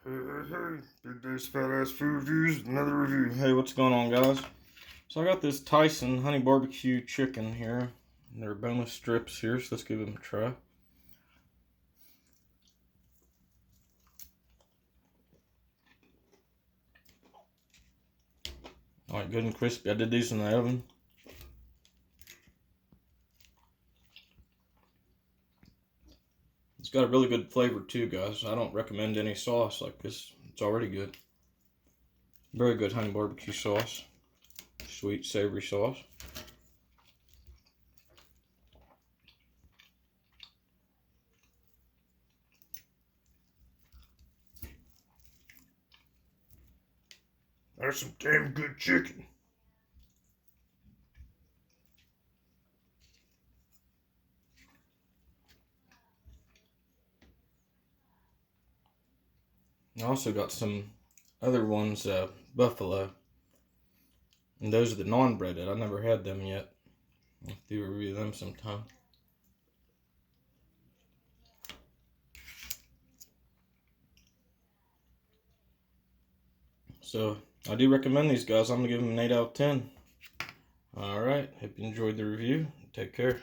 Hey, Big Day's Fat Ass Food Reviews, another review. Hey, what's going on, guys? So I got this Tyson honey barbecue chicken here. And there are boneless strips here, so let's give them a try. Alright, good and crispy. I did these in the oven. It's got a really good flavor too, guys. I don't recommend any sauce like this. It's already good. Very good honey barbecue sauce. Sweet, savory sauce. That's some damn good chicken. I also got some other ones, buffalo. And those are the non-breaded. I never had them yet. I'll do a review of them sometime. So, I do recommend these guys. I'm going to give them an 8 out of 10. Alright, hope you enjoyed the review. Take care.